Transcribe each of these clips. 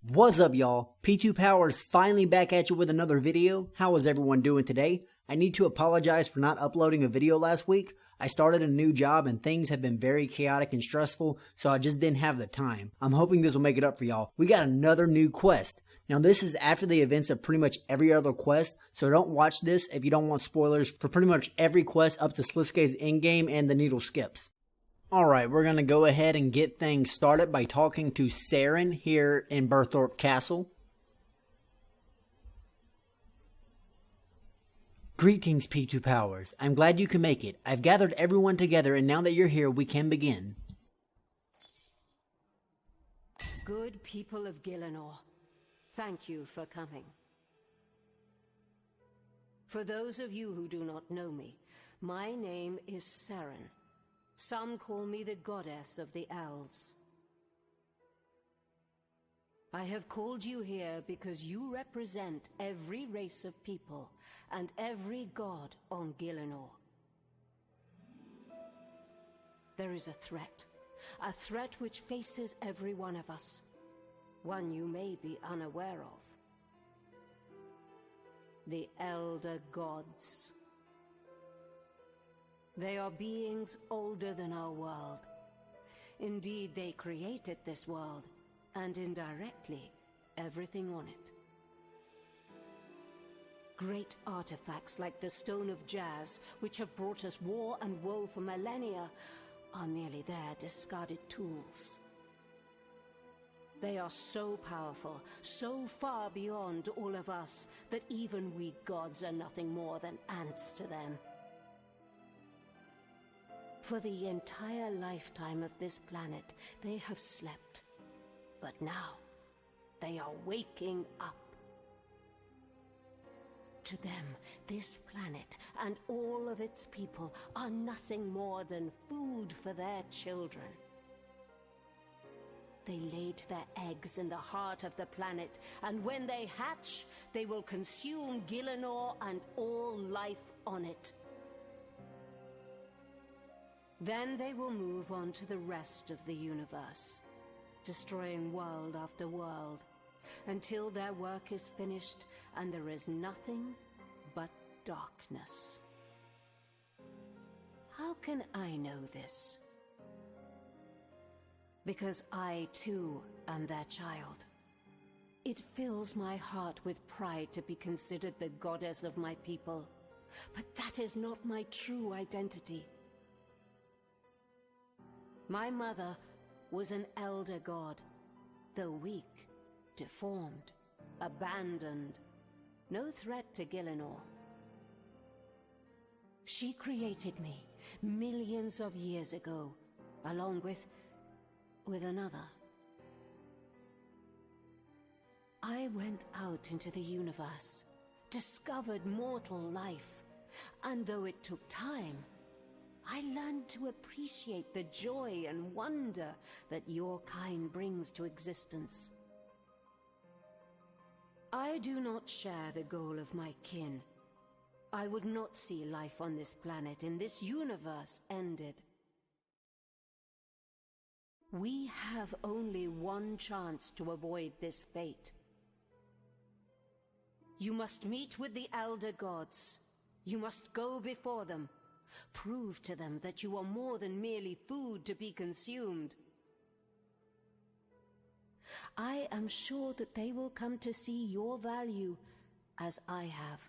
What's up, y'all? P2 Power's finally back at you with another video. How is everyone doing today? I need to apologize for not uploading a video last week. I started a new job and things have been very chaotic and stressful, so I just didn't have the time. I'm hoping this will make it up for y'all. We got another new quest. Now this is after the events of pretty much every other quest, so don't watch this if you don't want spoilers for pretty much every quest up to Sliske's endgame and the needle skips. Alright, we're going to go ahead and get things started by talking to Saren here in Burthorpe Castle. Greetings, P2 Powers. I'm glad you can make it. I've gathered everyone together, and now that you're here, we can begin. Good people of Gielinor, thank you for coming. For those of you who do not know me, my name is Saren. Some call me the goddess of the elves. I have called you here because you represent every race of people and every god on Gielinor. There is a threat which faces every one of us, one you may be unaware of. The Elder Gods. They are beings older than our world. Indeed, they created this world, and indirectly, everything on it. Great artifacts like the Stone of Jazz, which have brought us war and woe for millennia, are merely their discarded tools. They are so powerful, so far beyond all of us, that even we gods are nothing more than ants to them. For the entire lifetime of this planet, they have slept. But now, they are waking up. To them, this planet and all of its people are nothing more than food for their children. They laid their eggs in the heart of the planet, and when they hatch, they will consume Gielinor and all life on it. Then they will move on to the rest of the universe, destroying world after world, until their work is finished and there is nothing but darkness. How can I know this? Because I, too, am their child. It fills my heart with pride to be considered the goddess of my people, but that is not my true identity. My mother was an elder god, though weak, deformed, abandoned, no threat to Gielinor. She created me millions of years ago, along with another. I went out into the universe, discovered mortal life, and though it took time, I learned to appreciate the joy and wonder that your kind brings to existence. I do not share the goal of my kin. I would not see life on this planet, in this universe, ended. We have only one chance to avoid this fate. You must meet with the Elder Gods. You must go before them. Prove to them that you are more than merely food to be consumed. I am sure that they will come to see your value as I have.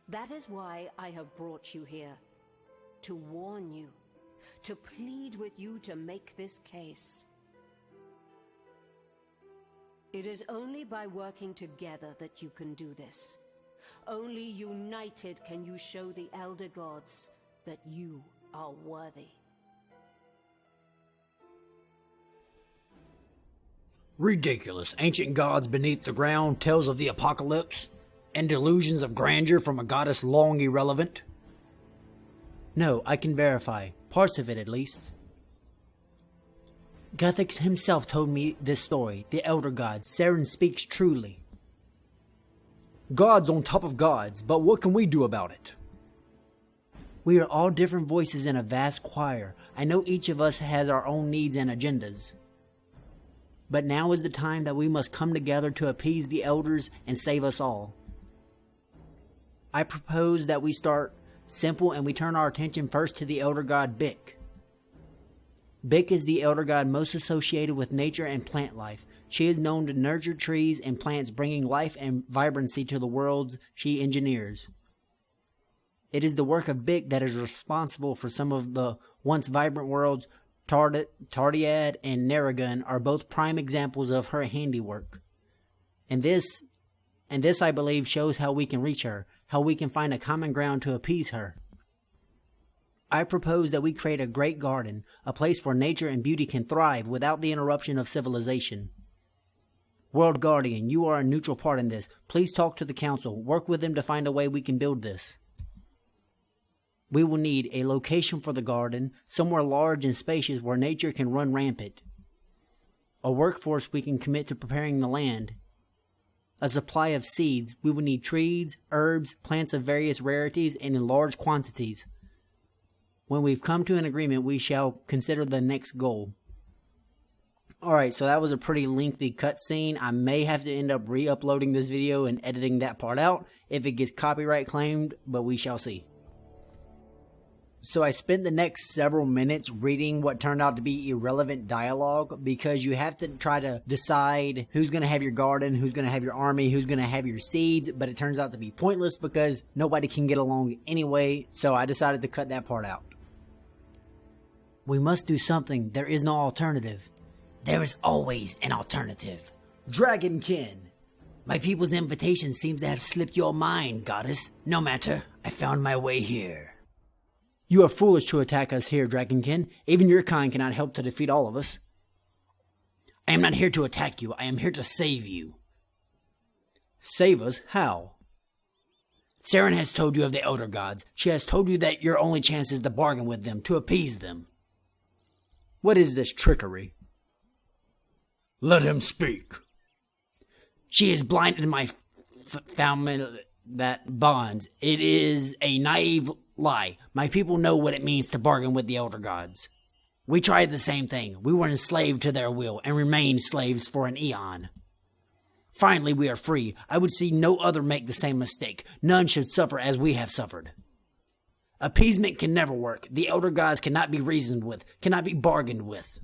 That is why I have brought you here, to warn you, to plead with you to make this case. It is only by working together that you can do this. Only united can you show the Elder Gods that you are worthy. Ridiculous. Ancient gods beneath the ground, tales of the apocalypse, and delusions of grandeur from a goddess long irrelevant. No, I can verify. Parts of it, at least. Guthix himself told me this story. The Elder God. Saren speaks truly. Gods on top of gods, but what can we do about it? We are all different voices in a vast choir. I know each of us has our own needs and agendas. But now is the time that we must come together to appease the elders and save us all. I propose that we start simple and we turn our attention first to the elder god Bick. Bick is the elder god most associated with nature and plant life. She is known to nurture trees and plants, bringing life and vibrancy to the worlds she engineers. It is the work of Bick that is responsible for some of the once vibrant worlds. Tardiad and Naragon are both prime examples of her handiwork. And this, I believe, shows how we can reach her, how we can find a common ground to appease her. I propose that we create a great garden, a place where nature and beauty can thrive without the interruption of civilization. World Guardian, you are a neutral part in this. Please talk to the council. Work with them to find a way we can build this. We will need a location for the garden, somewhere large and spacious where nature can run rampant. A workforce we can commit to preparing the land. A supply of seeds. We will need trees, herbs, plants of various rarities, and in large quantities. When we've come to an agreement, we shall consider the next goal. Alright, so that was a pretty lengthy cutscene. I may have to end up re-uploading this video and editing that part out if it gets copyright claimed, but we shall see. So I spent the next several minutes reading what turned out to be irrelevant dialogue because you have to try to decide who's going to have your garden, who's going to have your army, who's going to have your seeds, but it turns out to be pointless because nobody can get along anyway, so I decided to cut that part out. We must do something. There is no alternative. There is always an alternative. Dragonkin! My people's invitation seems to have slipped your mind, goddess. No matter, I found my way here. You are foolish to attack us here, Dragonkin. Even your kind cannot help to defeat all of us. I am not here to attack you. I am here to save you. Save us? How? Saren has told you of the Elder Gods. She has told you that your only chance is to bargain with them, to appease them. What is this trickery? Let him speak. She is blinded in my family that bonds. It is a naive lie. My people know what it means to bargain with the Elder Gods. We tried the same thing. We were enslaved to their will and remained slaves for an eon. Finally, we are free. I would see no other make the same mistake. None should suffer as we have suffered. Appeasement can never work. The Elder Gods cannot be reasoned with, cannot be bargained with.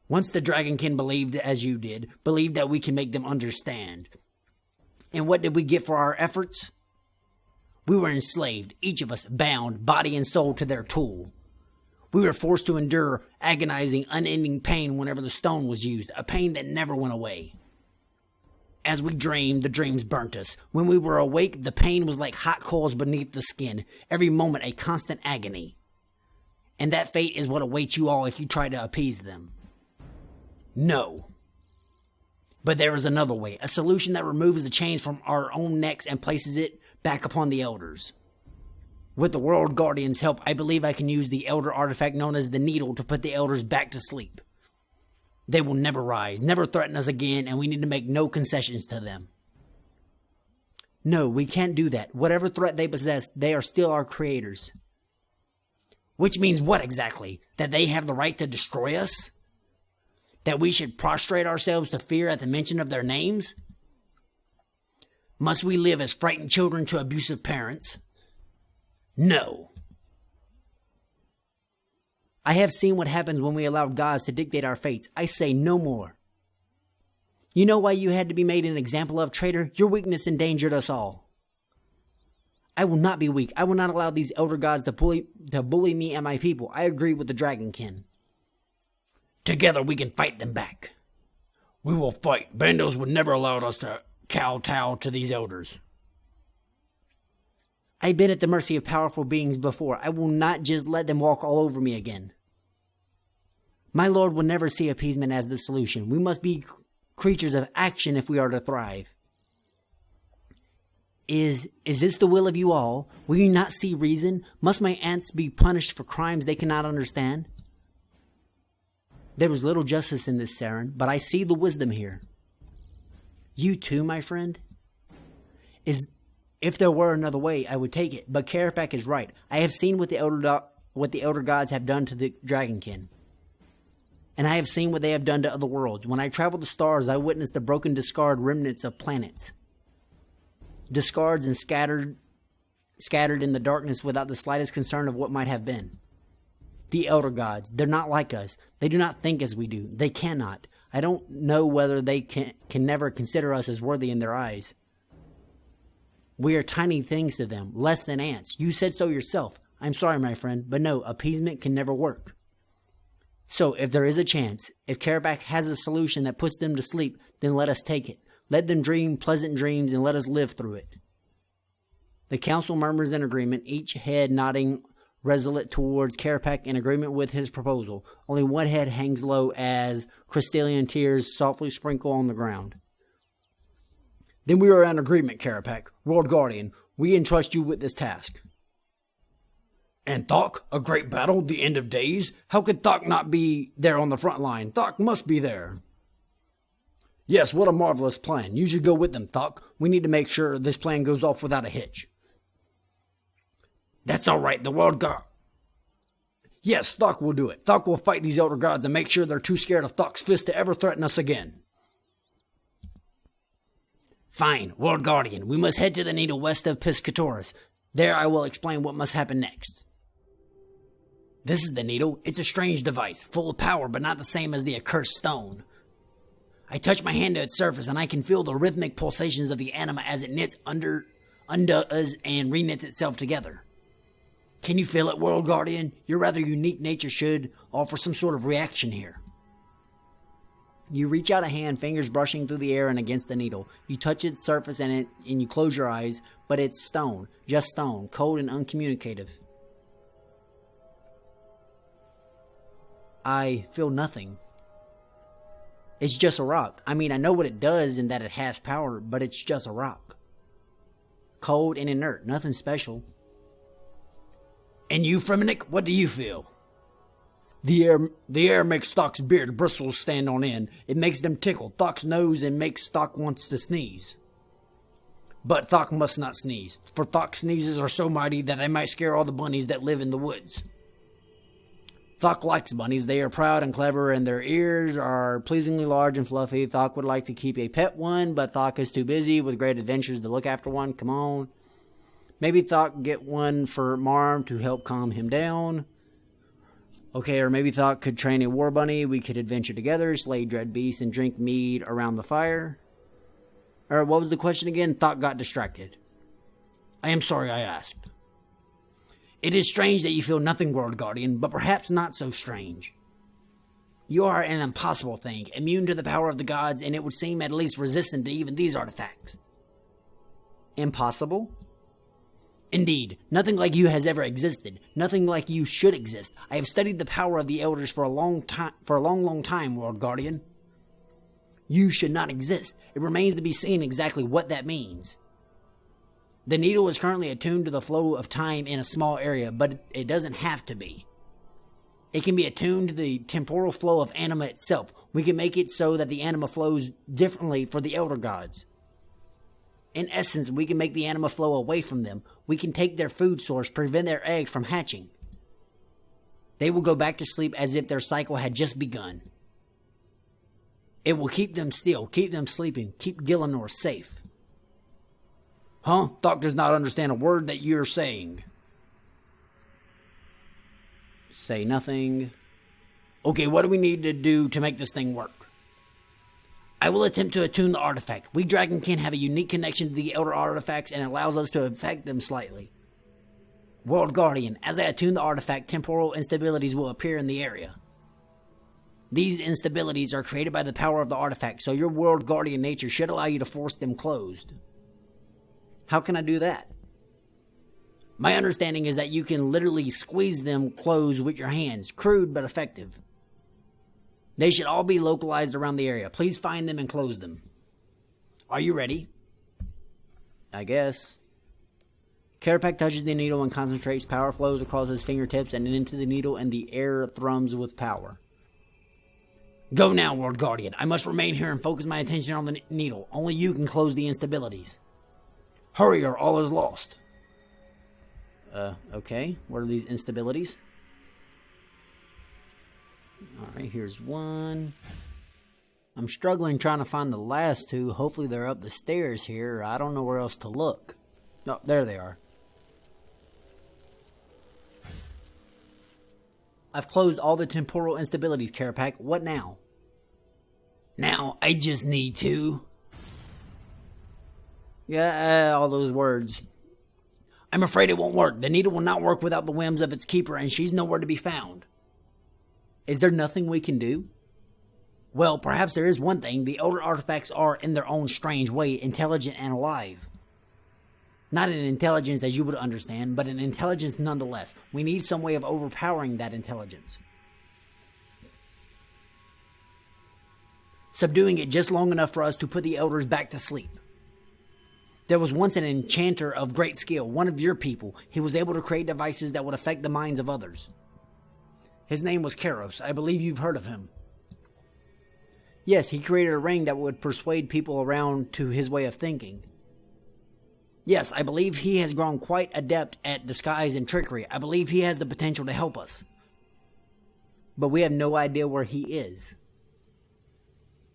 Once the Dragonkin believed as you did, believed that we can make them understand. And what did we get for our efforts? We were enslaved, each of us bound, body and soul, to their tool. We were forced to endure agonizing, unending pain whenever the stone was used, a pain that never went away. As we dreamed, the dreams burnt us. When we were awake, the pain was like hot coals beneath the skin, every moment a constant agony. And that fate is what awaits you all if you try to appease them. No. But there is another way, a solution that removes the chains from our own necks and places it back upon the elders. With the World Guardian's help, I believe I can use the elder artifact known as the Needle to put the elders back to sleep. They will never rise, never threaten us again, and we need to make no concessions to them. No, we can't do that. Whatever threat they possess, they are still our creators. Which means what exactly? That they have the right to destroy us? That we should prostrate ourselves to fear at the mention of their names? Must we live as frightened children to abusive parents? No. I have seen what happens when we allow gods to dictate our fates. I say no more. You know why you had to be made an example of, traitor? Your weakness endangered us all. I will not be weak. I will not allow these elder gods to bully me and my people. I agree with the Dragonkin. Together we can fight them back. We will fight. Bandos would never allow us to kowtow to these elders. I've been at the mercy of powerful beings before. I will not just let them walk all over me again. My lord will never see appeasement as the solution. We must be creatures of action if we are to thrive. Is this the will of you all? Will you not see reason? Must my ants be punished for crimes they cannot understand? There was little justice in this, Saren, but I see the wisdom here. You too, my friend? If there were another way, I would take it, but Karapak is right. I have seen what the elder gods have done to the Dragonkin. and I have seen what they have done to other worlds. When I traveled the stars, I witnessed the broken, discarded remnants of planets. Discards and scattered in the darkness without the slightest concern of what might have been. The Elder Gods, they're not like us. They do not think as we do. They cannot. I don't know whether they can never consider us as worthy in their eyes. We are tiny things to them, less than ants. You said so yourself. I'm sorry, my friend, but no, appeasement can never work. So, if there is a chance, if Karapak has a solution that puts them to sleep, then let us take it. Let them dream pleasant dreams and let us live through it. The council murmurs in agreement, each head nodding resolute towards Karapak in agreement with his proposal. Only one head hangs low as crystalline tears softly sprinkle on the ground. Then we are in agreement, Karapak. World Guardian, we entrust you with this task. And Thok, a great battle, the end of days? How could Thok not be there on the front line? Thok must be there. Yes, what a marvelous plan. You should go with them, Thok. We need to make sure this plan goes off without a hitch. That's all right, the World God. Yes, Thok will do it. Thok will fight these Elder Gods and make sure they're too scared of Thok's fist to ever threaten us again. Fine, World Guardian. We must head to the needle west of Piscatoris. There I will explain what must happen next. This is the needle. It's a strange device, full of power, but not the same as the accursed stone. I touch my hand to its surface, and I can feel the rhythmic pulsations of the anima as it knits, undoes, and reknits itself together. Can you feel it, World Guardian? Your rather unique nature should offer some sort of reaction here. You reach out a hand, fingers brushing through the air and against the needle. You touch its surface and you close your eyes, but it's stone, just stone, cold and uncommunicative. I feel nothing. It's just a rock. I mean, I know what it does and that it has power, but it's just a rock. Cold and inert, nothing special. And you, Fremenik, what do you feel? The air makes Thok's beard bristles stand on end. It makes them tickle Thok's nose and makes Thok wants to sneeze. But Thok must not sneeze, for Thok's sneezes are so mighty that they might scare all the bunnies that live in the woods. Thok likes bunnies. They are proud and clever, and their ears are pleasingly large and fluffy. Thok would like to keep a pet one, but Thok is too busy with great adventures to look after one. Come on. Maybe Thok get one for Marm to help calm him down. Okay, or maybe Thok could train a war bunny. We could adventure together, slay dread beasts, and drink mead around the fire. Or what was the question again? Thok got distracted. I am sorry I asked. It is strange that you feel nothing, World Guardian, but perhaps not so strange. You are an impossible thing, immune to the power of the gods, and it would seem at least resistant to even these artifacts. Impossible? Indeed, nothing like you has ever existed. Nothing like you should exist. I have studied the power of the elders for a long time, World Guardian. You should not exist. It remains to be seen exactly what that means. The needle is currently attuned to the flow of time in a small area, but it doesn't have to be. It can be attuned to the temporal flow of anima itself. We can make it so that the anima flows differently for the Elder Gods. In essence, we can make the anima flow away from them. We can take their food source, prevent their egg from hatching. They will go back to sleep as if their cycle had just begun. It will keep them still, keep them sleeping, keep Gielinor safe. Huh? Thok does not understand a word that you're saying. Say nothing. Okay, what do we need to do to make this thing work? I will attempt to attune the artifact. We Dragonkin have a unique connection to the Elder Artifacts and allows us to affect them slightly. World Guardian, as I attune the artifact, temporal instabilities will appear in the area. These instabilities are created by the power of the artifact, so your World Guardian nature should allow you to force them closed. How can I do that? My understanding is that you can literally squeeze them closed with your hands. Crude but effective. They should all be localized around the area. Please find them and close them. Are you ready? I guess. Karapak touches the needle and concentrates. Power flows across his fingertips and into the needle, and the air thrums with power. Go now, World Guardian. I must remain here and focus my attention on the needle. Only you can close the instabilities. Hurry or all is lost. Okay. What are these instabilities? Alright, here's one. I'm struggling trying to find the last two. Hopefully they're up the stairs here. I don't know where else to look. No, there they are. I've closed all the temporal instabilities, Carapac. What now? Now, I just need to... Yeah, all those words. I'm afraid it won't work. The needle will not work without the whims of its keeper, and she's nowhere to be found. Is there nothing we can do? Well, perhaps there is one thing. The older artifacts are, in their own strange way, intelligent and alive. Not an intelligence as you would understand, but an intelligence nonetheless. We need some way of overpowering that intelligence. Subduing it just long enough for us to put the elders back to sleep. There was once an enchanter of great skill, one of your people. He was able to create devices that would affect the minds of others. His name was Kairos. I believe you've heard of him. Yes, he created a ring that would persuade people around to his way of thinking. Yes, I believe he has grown quite adept at disguise and trickery. I believe he has the potential to help us. But we have no idea where he is.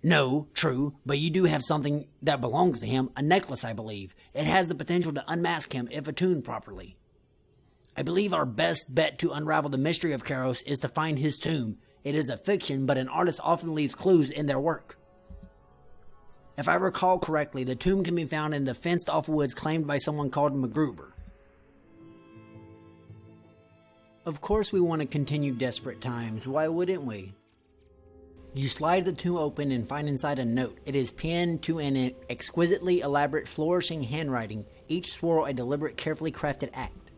No, true, but you do have something that belongs to him, a necklace, I believe. It has the potential to unmask him if attuned properly. I believe our best bet to unravel the mystery of Kairos is to find his tomb. It is a fiction, but an artist often leaves clues in their work. If I recall correctly, the tomb can be found in the fenced-off woods claimed by someone called MacGruber. Of course we want to continue desperate times, why wouldn't we? You slide the tomb open and find inside a note. It is penned to an exquisitely elaborate, flourishing handwriting, each swirl a deliberate, carefully crafted act.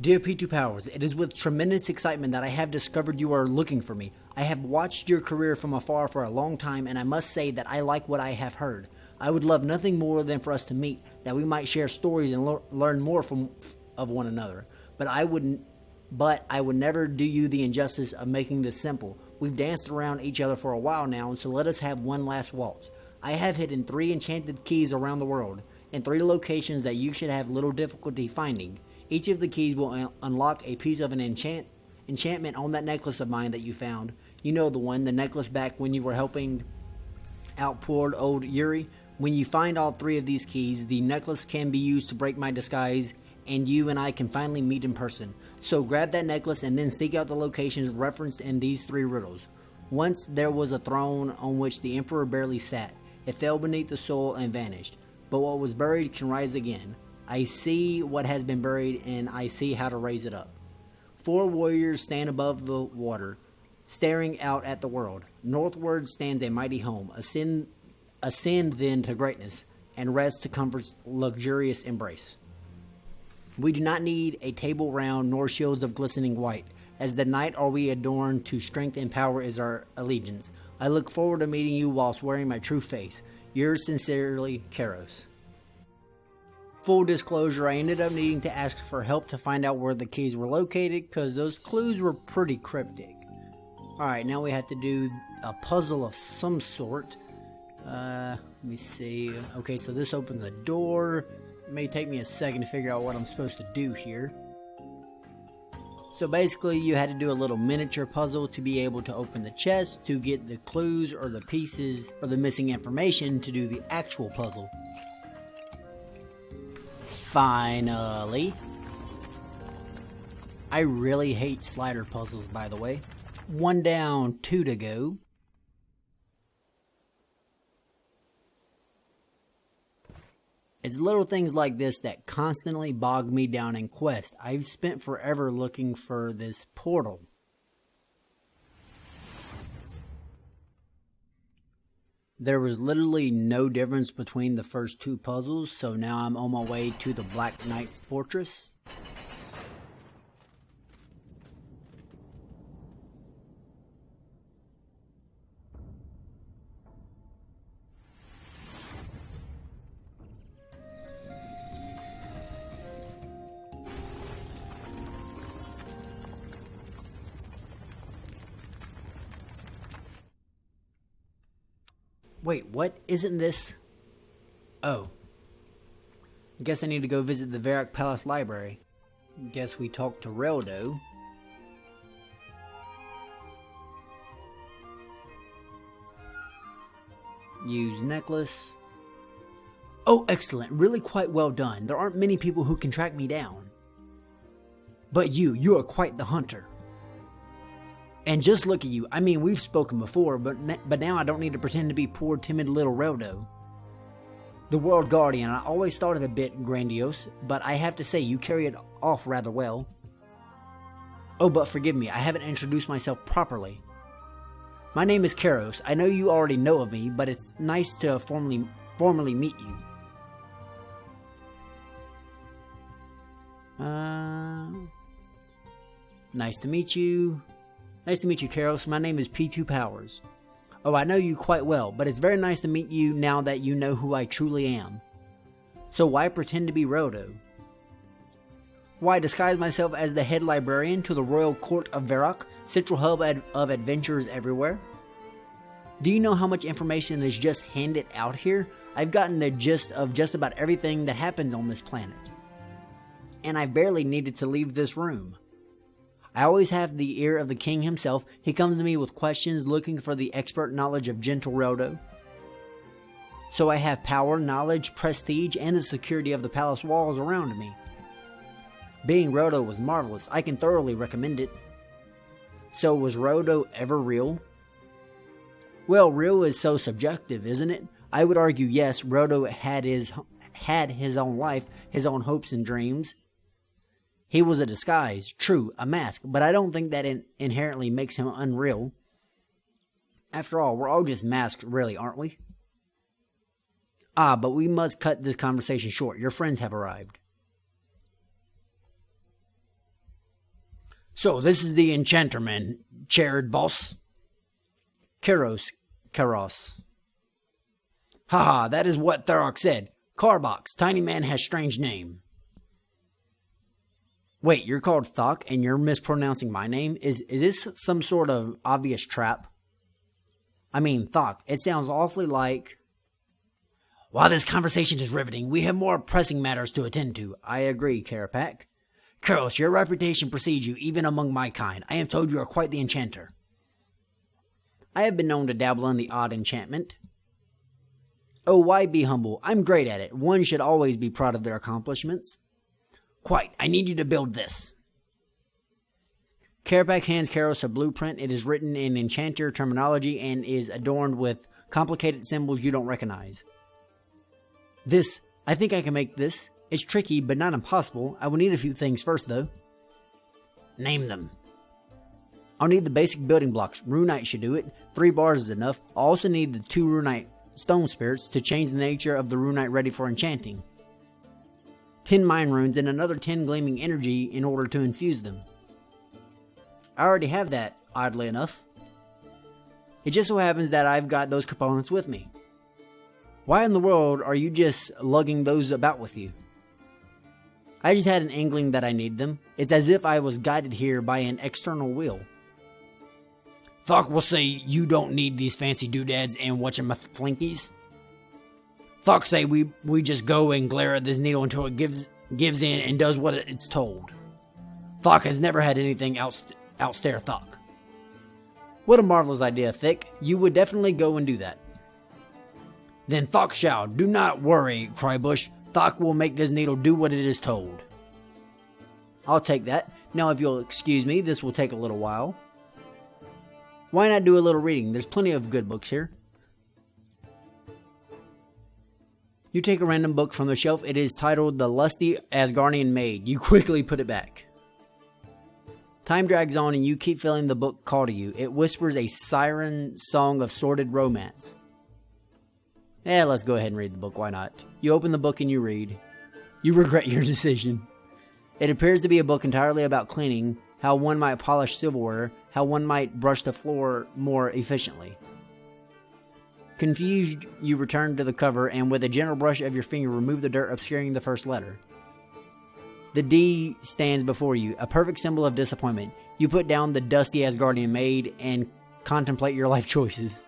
Dear P2 Powers, it is with tremendous excitement that I have discovered you are looking for me. I have watched your career from afar for a long time, and I must say that I like what I have heard. I would love nothing more than for us to meet, that we might share stories and learn more of one another. But I would never do you the injustice of making this simple. We've danced around each other for a while now, so let us have one last waltz. I have hidden 3 enchanted keys around the world, in 3 locations that you should have little difficulty finding. Each of the keys will unlock a piece of an enchantment on that necklace of mine that you found. You know the one, the necklace back when you were helping out poor old Yuri. When you find all 3 of these keys, the necklace can be used to break my disguise, and you and I can finally meet in person. So grab that necklace and then seek out the locations referenced in these 3 riddles. Once there was a throne on which the emperor barely sat. It fell beneath the soil and vanished. But what was buried can rise again. I see what has been buried, and I see how to raise it up. 4 warriors stand above the water, staring out at the world. Northward stands a mighty home. Ascend then to greatness, and rest to comfort's luxurious embrace. We do not need a table round, nor shields of glistening white. As the knight are we adorned, to strength and power is our allegiance. I look forward to meeting you whilst wearing my true face. Yours sincerely, Kairos. Full disclosure, I ended up needing to ask for help to find out where the keys were located, because those clues were pretty cryptic. Alright, now we have to do a puzzle of some sort. Let me see. Okay, so this opens the door. It may take me a second to figure out what I'm supposed to do here. So basically, you had to do a little miniature puzzle to be able to open the chest, to get the clues or the pieces or the missing information to do the actual puzzle. Finally. I really hate slider puzzles, by the way. 1 down, 2 to go. It's little things like this that constantly bog me down in Quest. I've spent forever looking for this portal. There was literally no difference between the first 2 puzzles, so now I'm on my way to the Black Knight's fortress. Wait, what? Isn't this... Oh. I guess I need to go visit the Varrick Palace Library. Guess we talk to Reldo. Use necklace. Oh, excellent. Really quite well done. There aren't many people who can track me down. But you are quite the hunter. And just look at you. I mean, we've spoken before, but now I don't need to pretend to be poor, timid little Reldo. The World Guardian, I always thought it a bit grandiose, but I have to say you carry it off rather well. Oh, but forgive me, I haven't introduced myself properly. My name is Karos. I know you already know of me, but it's nice to formally meet you. Nice to meet you. Nice to meet you, Karos. My name is P2 Powers. Oh, I know you quite well, but it's very nice to meet you now that you know who I truly am. So why pretend to be Reldo? Why disguise myself as the head librarian to the royal court of Varrick, central hub of adventurers everywhere? Do you know how much information is just handed out here? I've gotten the gist of just about everything that happens on this planet. And I barely needed to leave this room. I always have the ear of the king himself. He comes to me with questions, looking for the expert knowledge of gentle Reldo. So I have power, knowledge, prestige, and the security of the palace walls around me. Being Reldo was marvelous. I can thoroughly recommend it. So was Reldo ever real? Well, real is so subjective, isn't it? I would argue yes, Reldo had his own life, his own hopes and dreams. He was a disguise, true, a mask, but I don't think that inherently makes him unreal. After all, we're all just masks, really, aren't we? Ah, but we must cut this conversation short. Your friends have arrived. So, this is the Enchanterman, chaired boss. Karos. Haha, that is what Varrick said. Carbox, tiny man has strange name. Wait, you're called Thok and you're mispronouncing my name? Is this some sort of obvious trap? I mean, Thok, it sounds awfully like... While this conversation is riveting, we have more pressing matters to attend to. I agree, Carapac. Karos, your reputation precedes you even among my kind. I am told you are quite the enchanter. I have been known to dabble in the odd enchantment. Oh, why be humble? I'm great at it. One should always be proud of their accomplishments. Quite. I need you to build this. Carapac hands Karos a blueprint. It is written in enchanter terminology and is adorned with complicated symbols you don't recognize. This. I think I can make this. It's tricky, but not impossible. I will need a few things first, though. Name them. I'll need the basic building blocks. Runite should do it. 3 bars is enough. I'll also need the 2 Runite stone spirits to change the nature of the Runite ready for enchanting. 10 mine runes and another 10 gleaming energy in order to infuse them. I already have that, oddly enough. It just so happens that I've got those components with me. Why in the world are you just lugging those about with you? I just had an inkling that I need them. It's as if I was guided here by an external will. Thok will say you don't need these fancy doodads and whatchamaflinkies. Thok say we just go and glare at this needle until it gives in and does what it's told. Thok has never had anything outstare Thok. What a marvelous idea, Thick. You would definitely go and do that. Then Thok shall. Do not worry, Crybush. Thok will make this needle do what it is told. I'll take that. Now if you'll excuse me, this will take a little while. Why not do a little reading? There's plenty of good books here. You take a random book from the shelf. It is titled The Lusty Asgardian Maid. You quickly put it back. Time drags on and you keep feeling the book call to you. It whispers a siren song of sordid romance. Let's go ahead and read the book. Why not? You open the book and you read. You regret your decision. It appears to be a book entirely about cleaning, how one might polish silverware, how one might brush the floor more efficiently. Confused, you return to the cover and with a gentle brush of your finger remove the dirt obscuring the first letter. The D stands before you, a perfect symbol of disappointment. You put down the dusty Asgardian maid and contemplate your life choices.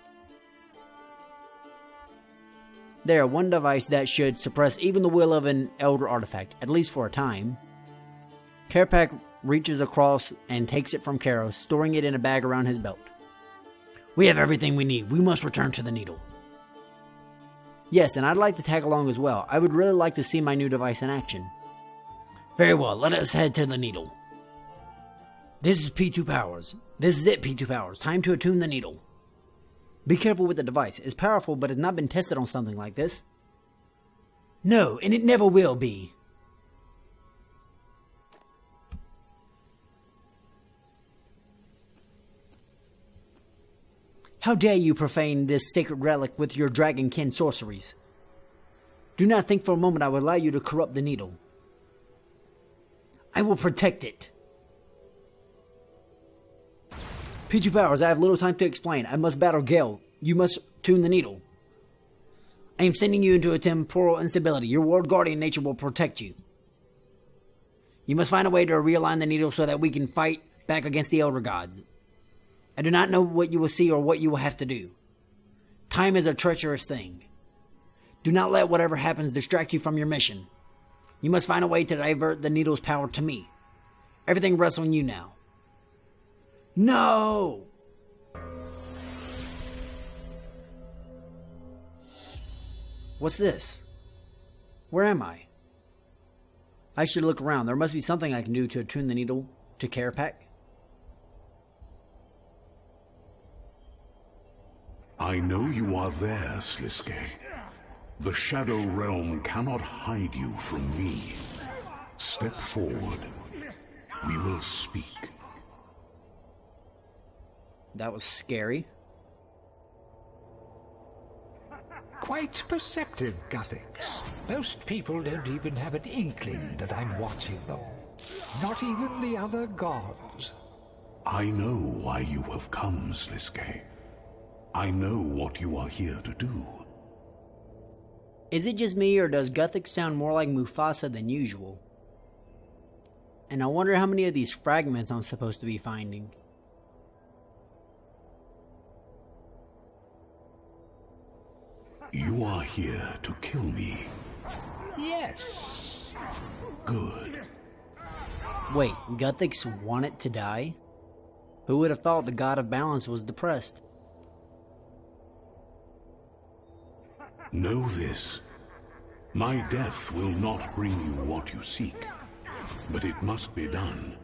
There, one device that should suppress even the will of an elder artifact, at least for a time. Karapak reaches across and takes it from Karos, storing it in a bag around his belt. We have everything we need. We must return to the needle. Yes, and I'd like to tag along as well. I would really like to see my new device in action. Very well, let us head to the needle. This is P2 Powers. This is it, P2 Powers. Time to attune the needle. Be careful with the device. It's powerful, but it's not been tested on something like this. No, and it never will be. How dare you profane this sacred relic with your dragonkin sorceries? Do not think for a moment I will allow you to corrupt the needle. I will protect it. P2 Powers, I have little time to explain. I must battle Gale. You must tune the needle. I am sending you into a temporal instability. Your world guardian nature will protect you. You must find a way to realign the needle so that we can fight back against the Elder Gods. I do not know what you will see or what you will have to do. Time is a treacherous thing. Do not let whatever happens distract you from your mission. You must find a way to divert the needle's power to me. Everything rests on you now. No! What's this? Where am I? I should look around. There must be something I can do to attune the needle to Karapak. I know you are there, Sliske. The Shadow Realm cannot hide you from me. Step forward. We will speak. That was scary. Quite perceptive, Guthix. Most people don't even have an inkling that I'm watching them. Not even the other gods. I know why you have come, Sliske. I know what you are here to do. Is it just me, or does Guthix sound more like Mufasa than usual? And I wonder how many of these fragments I'm supposed to be finding. You are here to kill me. Yes. Good. Wait, Guthix wanted to die? Who would have thought the God of Balance was depressed? Know this. My death will not bring you what you seek. But it must be done.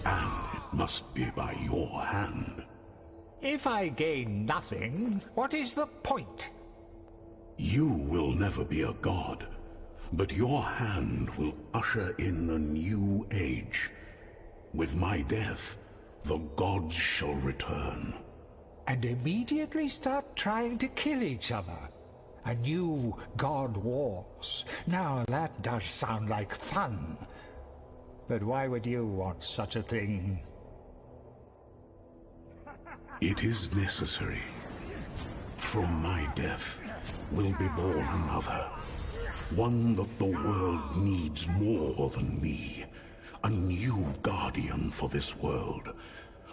And it must be by your hand. If I gain nothing, what is the point? You will never be a god, but your hand will usher in a new age. With my death, the gods shall return. And immediately start trying to kill each other. A new god wars. Now that does sound like fun. But why would you want such a thing? It is necessary. From my death will be born another. One that the world needs more than me. A new guardian for this world.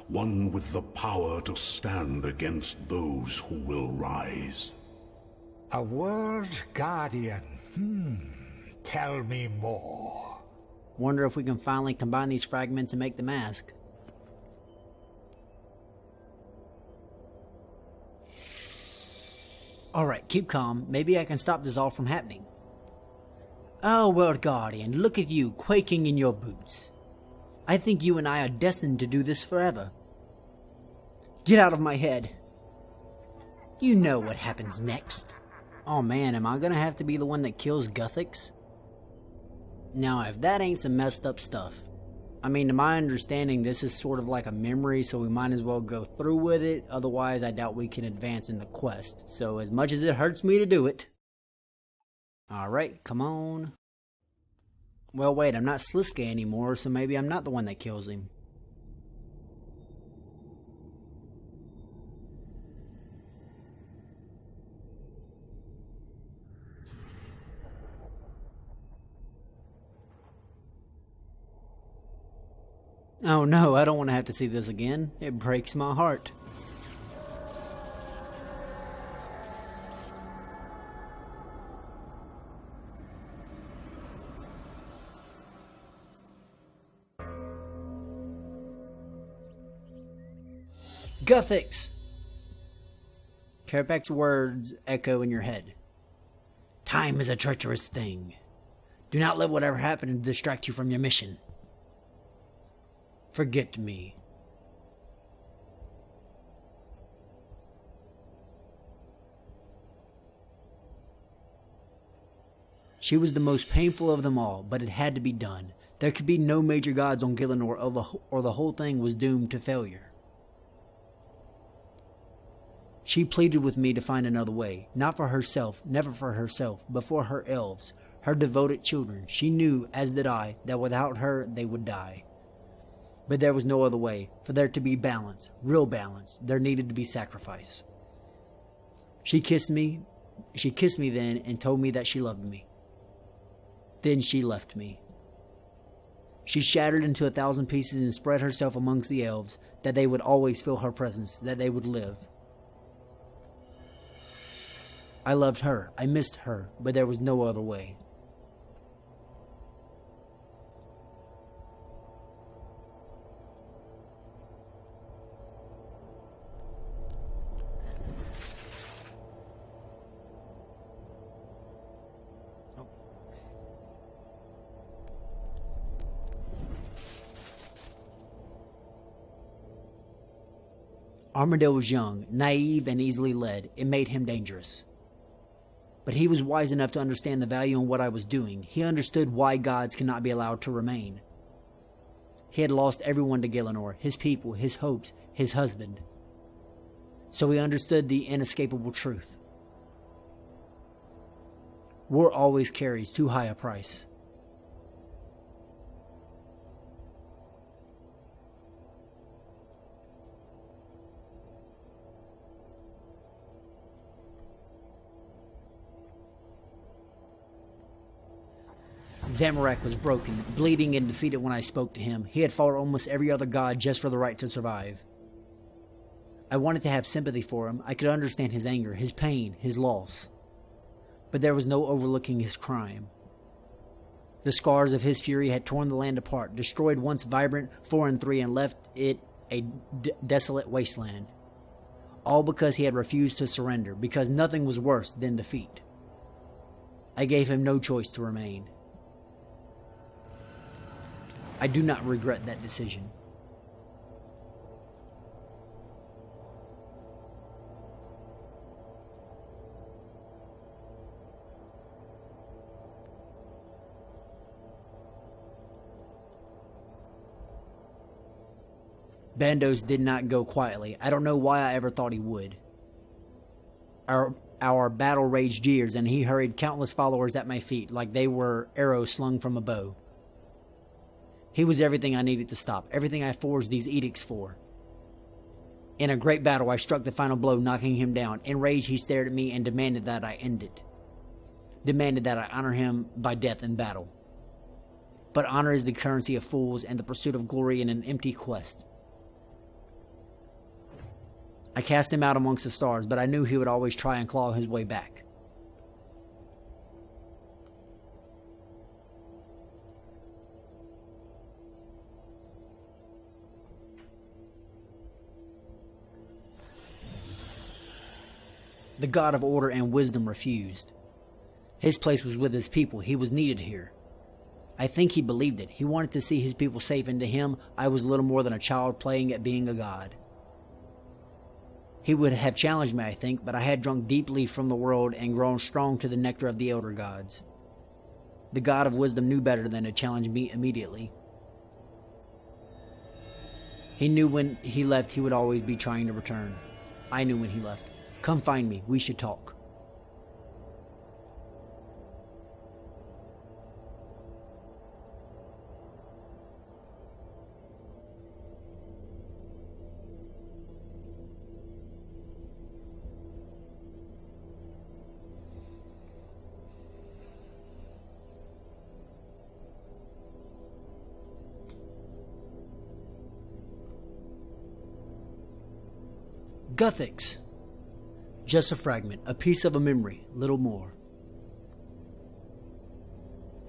One with the power to stand against those who will rise. A world guardian. Tell me more. Wonder if we can finally combine these fragments and make the mask. Alright, keep calm. Maybe I can stop this all from happening. Oh, World Guardian, look at you, quaking in your boots. I think you and I are destined to do this forever. Get out of my head. You know what happens next. Oh man, am I gonna have to be the one that kills Guthix? Now, if that ain't some messed up stuff. I mean, to my understanding, this is sort of like a memory, so we might as well go through with it. Otherwise, I doubt we can advance in the quest. So, as much as it hurts me to do it. Alright, come on. Well, wait, I'm not Sliske anymore, so maybe I'm not the one that kills him. Oh no, I don't want to have to see this again. It breaks my heart. Guthix! Karapak's words echo in your head. Time is a treacherous thing. Do not let whatever happened distract you from your mission. Forget me. She was the most painful of them all, but it had to be done. There could be no major gods on Gielinor, or the whole thing was doomed to failure. She pleaded with me to find another way, not for herself, never for herself, but for her elves, her devoted children. She knew, as did I, that without her they would die. But there was no other way. For there to be balance, real balance, there needed to be sacrifice. She kissed me then and told me that she loved me. Then she left me. She shattered into 1,000 pieces and spread herself amongst the elves, that they would always feel her presence, that they would live. I loved her, I missed her, but there was no other way. Armadale was young, naive, and easily led. It made him dangerous. But he was wise enough to understand the value in what I was doing. He understood why gods cannot be allowed to remain. He had lost everyone to Gielinor, his people, his hopes, his husband. So he understood the inescapable truth. War always carries too high a price. Zamorak was broken, bleeding and defeated when I spoke to him. He had fought almost every other god just for the right to survive. I wanted to have sympathy for him. I could understand his anger, his pain, his loss. But there was no overlooking his crime. The scars of his fury had torn the land apart, destroyed once vibrant 4 and 3, and left it a desolate wasteland. All because he had refused to surrender, because nothing was worse than defeat. I gave him no choice to remain. I do not regret that decision. Bandos did not go quietly. I don't know why I ever thought he would. Our battle raged years, and he hurried countless followers at my feet like they were arrows slung from a bow. He was everything I needed to stop, everything I forged these edicts for. In a great battle, I struck the final blow, knocking him down. In rage, he stared at me and demanded that I end it. Demanded that I honor him by death in battle. But honor is the currency of fools and the pursuit of glory in an empty quest. I cast him out amongst the stars, but I knew he would always try and claw his way back. The god of order and wisdom refused. His place was with his people. He was needed here. I think he believed it. He wanted to see his people safe, and to him, I was little more than a child playing at being a god. He would have challenged me, I think, but I had drunk deeply from the world and grown strong to the nectar of the elder gods. The god of wisdom knew better than to challenge me immediately. He knew when he left he would always be trying to return. I knew when he left. Come find me. We should talk. Guthix. Just a fragment, a piece of a memory, little more.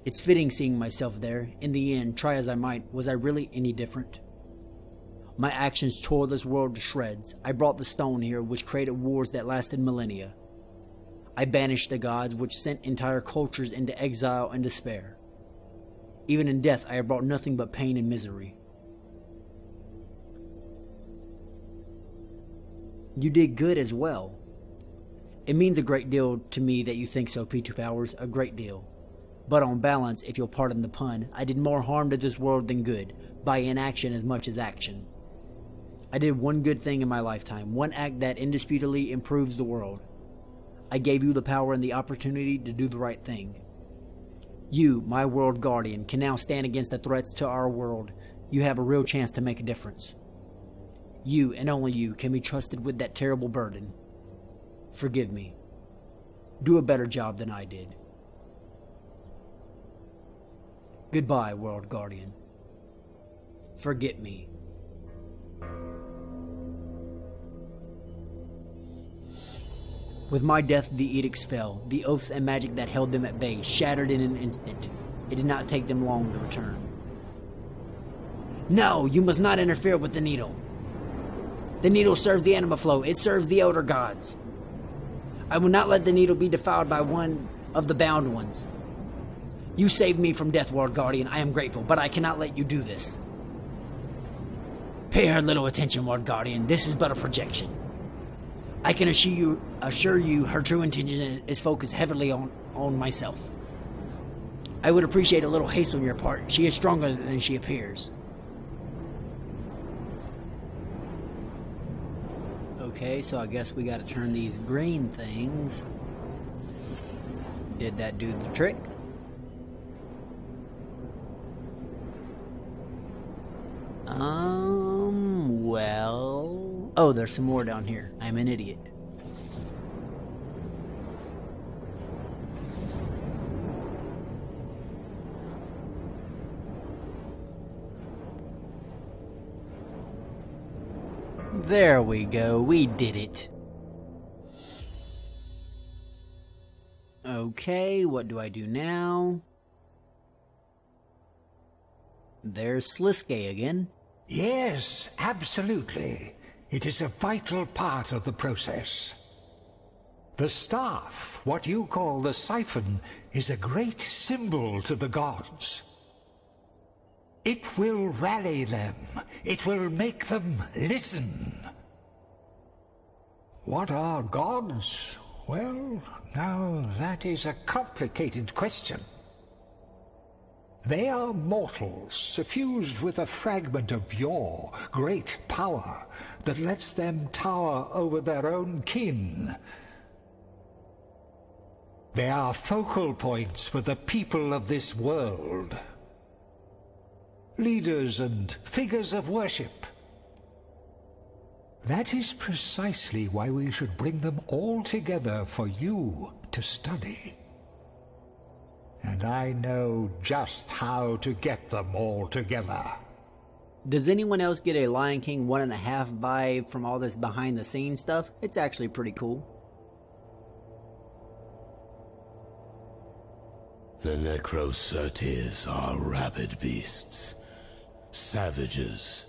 It's fitting seeing myself there. In the end, try as I might, was I really any different? My actions tore this world to shreds. I brought the stone here, which created wars that lasted millennia. I banished the gods, which sent entire cultures into exile and despair. Even in death, I have brought nothing but pain and misery. You did good as well. It means a great deal to me that you think so, P2 Powers, a great deal. But on balance, if you'll pardon the pun, I did more harm to this world than good, by inaction as much as action. I did one good thing in my lifetime, one act that indisputably improves the world. I gave you the power and the opportunity to do the right thing. You, my world guardian, can now stand against the threats to our world. You have a real chance to make a difference. You, and only you, can be trusted with that terrible burden. Forgive me. Do a better job than I did. Goodbye, World Guardian. Forget me. With my death, the edicts fell. The oaths and magic that held them at bay shattered in an instant. It did not take them long to return. No, you must not interfere with the needle. The needle serves the anima flow. It serves the elder gods. I will not let the needle be defiled by one of the bound ones. You saved me from death, World Guardian. I am grateful, but I cannot let you do this. Pay her little attention, World Guardian. This is but a projection. I can assure you her true intention is focused heavily on myself. I would appreciate a little haste on your part. She is stronger than she appears. Okay, so I guess we gotta turn these green things. Did that do the trick? Well... Oh, there's some more down here. I'm an idiot. There we go. We did it. Okay, what do I do now? There's Sliske again. Yes, absolutely. It is a vital part of the process. The staff, what you call the siphon, is a great symbol to the gods. It will rally them. It will make them listen. What are gods? Well, now that is a complicated question. They are mortals, suffused with a fragment of your great power that lets them tower over their own kin. They are focal points for the people of this world. Leaders and figures of worship. That is precisely why we should bring them all together for you to study. And I know just how to get them all together. Does anyone else get a Lion King 1.5 vibe from all this behind the scenes stuff? It's actually pretty cool. The Necrocertes are rabid beasts, savages.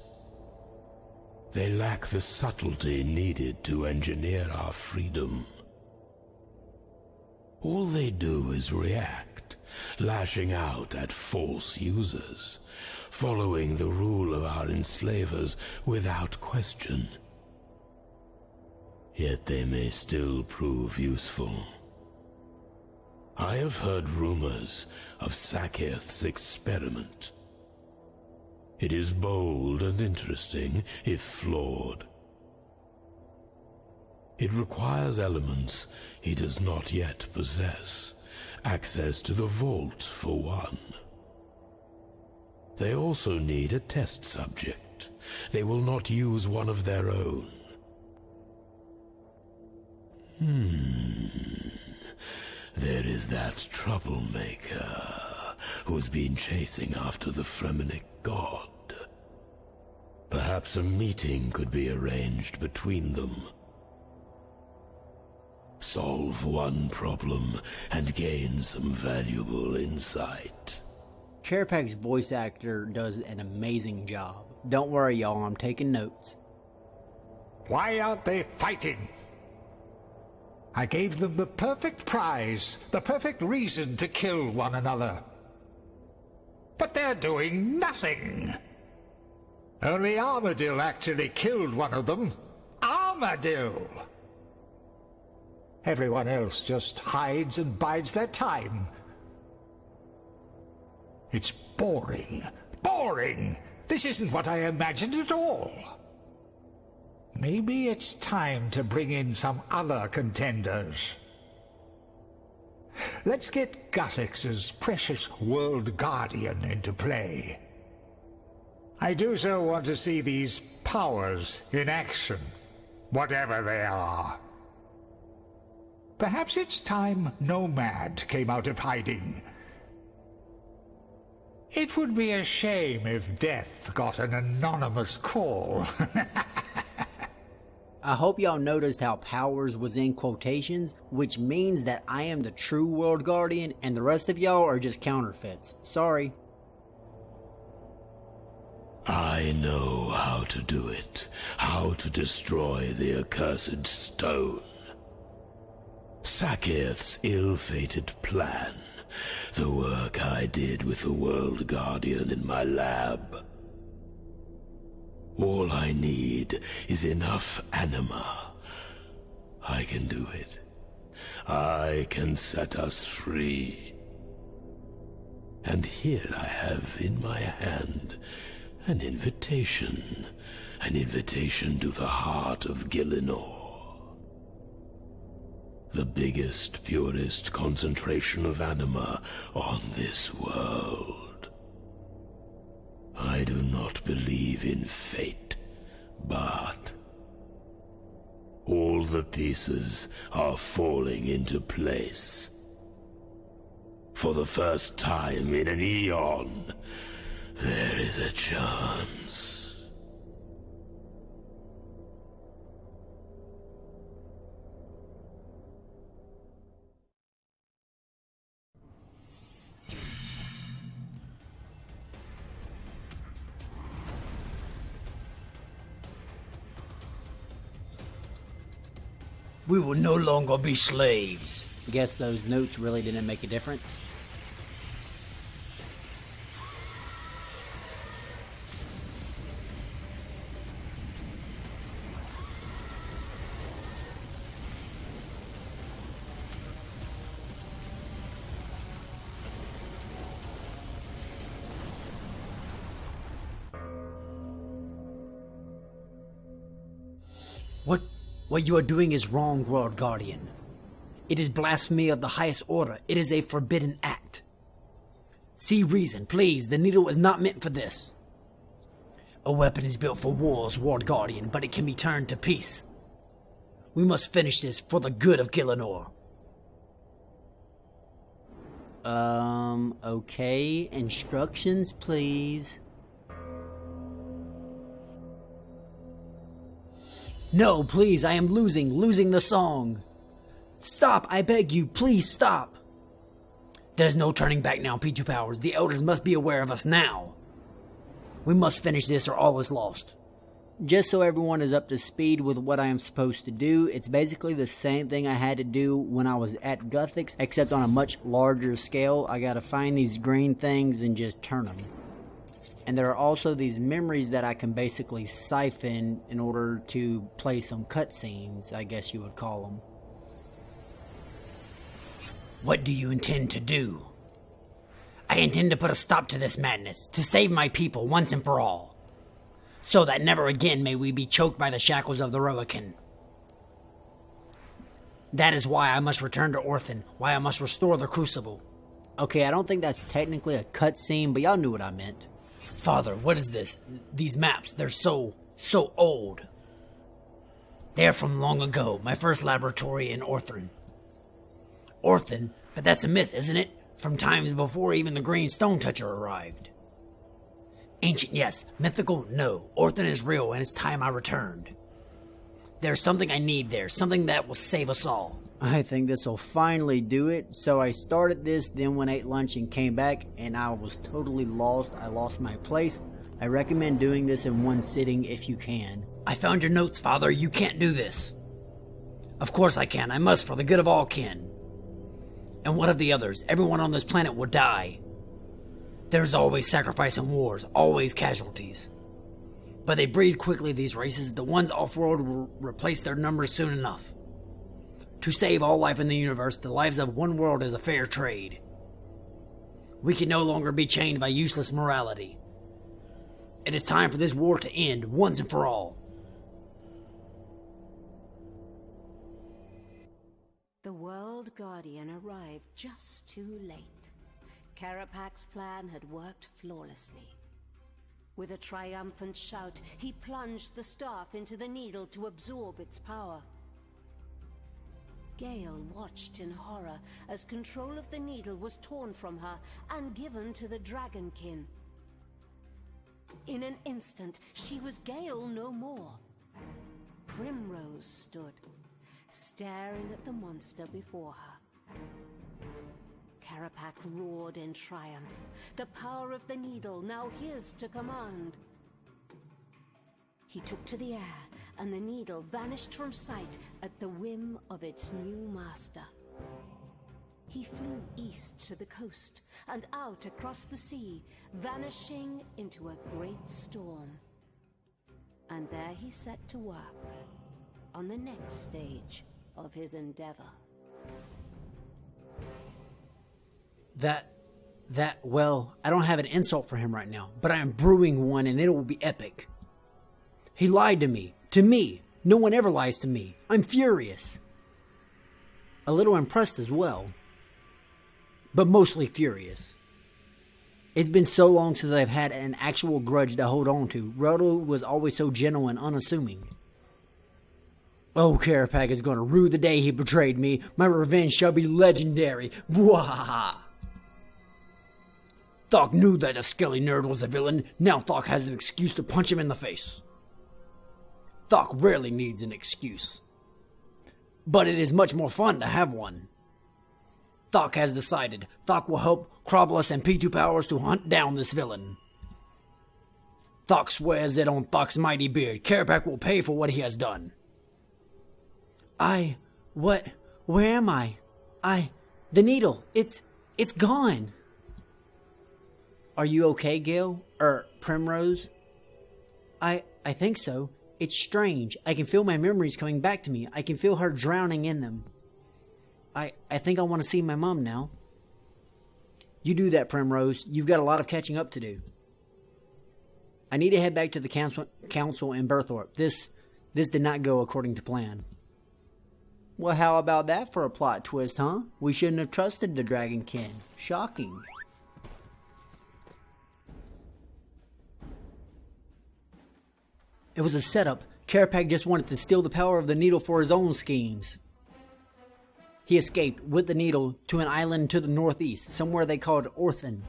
They lack the subtlety needed to engineer our freedom. All they do is react, lashing out at false users, following the rule of our enslavers without question. Yet they may still prove useful. I have heard rumors of Saketh's experiment. It is bold and interesting, if flawed. It requires elements he does not yet possess. Access to the vault, for one. They also need a test subject. They will not use one of their own. There is that troublemaker who's been chasing after the Fremenic god. Perhaps a meeting could be arranged between them. Solve one problem and gain some valuable insight. Chairpack's voice actor does an amazing job. Don't worry, y'all, I'm taking notes. Why aren't they fighting? I gave them the perfect prize, the perfect reason to kill one another. But they're doing nothing. Only Armadil actually killed one of them. Armadil! Everyone else just hides and bides their time. It's boring. Boring! This isn't what I imagined at all. Maybe it's time to bring in some other contenders. Let's get Guthix's precious World Guardian into play. I do so want to see these powers in action, whatever they are. Perhaps it's time Nomad came out of hiding. It would be a shame if Death got an anonymous call. I hope y'all noticed how powers was in quotations, which means that I am the true World Guardian and the rest of y'all are just counterfeits. Sorry. I know how to do it, how to destroy the accursed stone. Saketh's ill-fated plan, the work I did with the World Guardian in my lab. All I need is enough anima. I can do it. I can set us free. And here I have in my hand an invitation to the heart of Gielinor. The biggest, purest concentration of anima on this world. I do not believe in fate, but all the pieces are falling into place. For the first time in an eon, there is a chance. We will no longer be slaves. Guess those notes really didn't make a difference. What you are doing is wrong, World Guardian. It is blasphemy of the highest order. It is a forbidden act. See reason, please. The needle is not meant for this. A weapon is built for wars, World Guardian, but it can be turned to peace. We must finish this for the good of Gielinor. Okay. Instructions, please. No, please, I am losing the song. Stop, I beg you, please stop. There's no turning back now, P2 Powers. The Elders must be aware of us now. We must finish this or all is lost. Just so everyone is up to speed with what I am supposed to do, it's basically the same thing I had to do when I was at Guthix, except on a much larger scale. I gotta find these green things and just turn them. And there are also these memories that I can basically siphon in order to play some cutscenes, I guess you would call them. What do you intend to do? I intend to put a stop to this madness, to save my people once and for all, so that never again may we be choked by the shackles of the Roakin. That is why I must return to Orthan, why I must restore the Crucible. Okay, I don't think that's technically a cutscene, but y'all knew what I meant. Father, what is this? These maps, they're so old. They're from long ago, my first laboratory in Orthan. Orthan? But that's a myth, isn't it? From times before even the Green Stone Toucher arrived. Ancient, yes. Mythical, no. Orthan is real, and it's time I returned. There's something I need there, something that will save us all. I think this will finally do it. So I started this, then went ate lunch and came back, and I was totally lost. I lost my place. I recommend doing this in one sitting if you can. I found your notes, Father. You can't do this. Of course I can. I must for the good of all kin. And what of the others? Everyone on this planet will die. There's always sacrifice in wars, always casualties. But they breed quickly, these races. The ones off-world will replace their numbers soon enough. To save all life in the universe, the lives of one world is a fair trade. We can no longer be chained by useless morality. It is time for this war to end, once and for all. The World Guardian arrived just too late. Karapak's plan had worked flawlessly. With a triumphant shout, he plunged the staff into the needle to absorb its power. Gale watched in horror as control of the needle was torn from her and given to the Dragonkin. In an instant, she was Gale no more. Primrose stood, staring at the monster before her. Karapak roared in triumph, the power of the needle now his to command. He took to the air, and the needle vanished from sight at the whim of its new master. He flew east to the coast and out across the sea, vanishing into a great storm. And there he set to work on the next stage of his endeavor. Well, I don't have an insult for him right now, but I am brewing one and it will be epic. He lied to me. To me. No one ever lies to me. I'm furious. A little impressed as well. But mostly furious. It's been so long since I've had an actual grudge to hold on to. Roto was always so gentle and unassuming. Oh, Karapak is going to rue the day he betrayed me. My revenge shall be legendary. Bwahaha. Thok knew that the skelly nerd was a villain. Now Thok has an excuse to punch him in the face. Thok rarely needs an excuse. But it is much more fun to have one. Thok has decided. Thok will help Kroblos and P2 Powers to hunt down this villain. Thok swears it on Thok's mighty beard. Karapak will pay for what he has done. Where am I? The needle, it's gone. Are you okay, Gale? Primrose? I think so. It's strange. I can feel my memories coming back to me. I can feel her drowning in them. I think I want to see my mom now. You do that, Primrose. You've got a lot of catching up to do. I need to head back to the council in Berthorpe. This did not go according to plan. Well, how about that for a plot twist, huh? We shouldn't have trusted the Dragonkin. Shocking. It was a setup. Karapak just wanted to steal the power of the needle for his own schemes. He escaped with the needle to an island to the northeast, somewhere they called Orthan.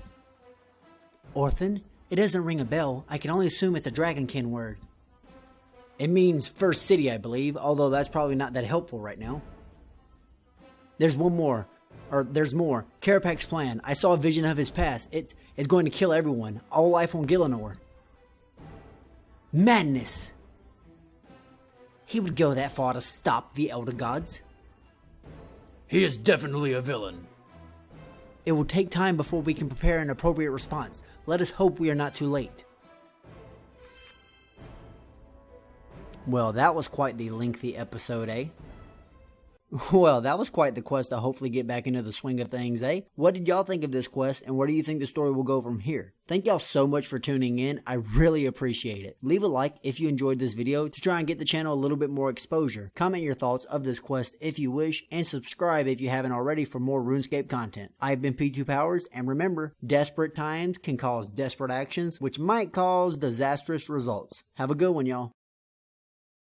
Orthan? It doesn't ring a bell. I can only assume it's a Dragonkin word. It means first city, I believe, although that's probably not that helpful right now. There's more. Karapak's plan. I saw a vision of his past. It's going to kill everyone. All life on Gielinor. Madness! He would go that far to stop the Elder Gods. He is definitely a villain. It will take time before we can prepare an appropriate response. Let us hope we are not too late. Well, that was quite the lengthy episode, eh? Well, that was quite the quest to hopefully get back into the swing of things, eh? What did y'all think of this quest, and where do you think the story will go from here? Thank y'all so much for tuning in. I really appreciate it. Leave a like if you enjoyed this video to try and get the channel a little bit more exposure. Comment your thoughts of this quest if you wish, and subscribe if you haven't already for more RuneScape content. I've been P2 Powers, and remember, desperate times can cause desperate actions, which might cause disastrous results. Have a good one, y'all.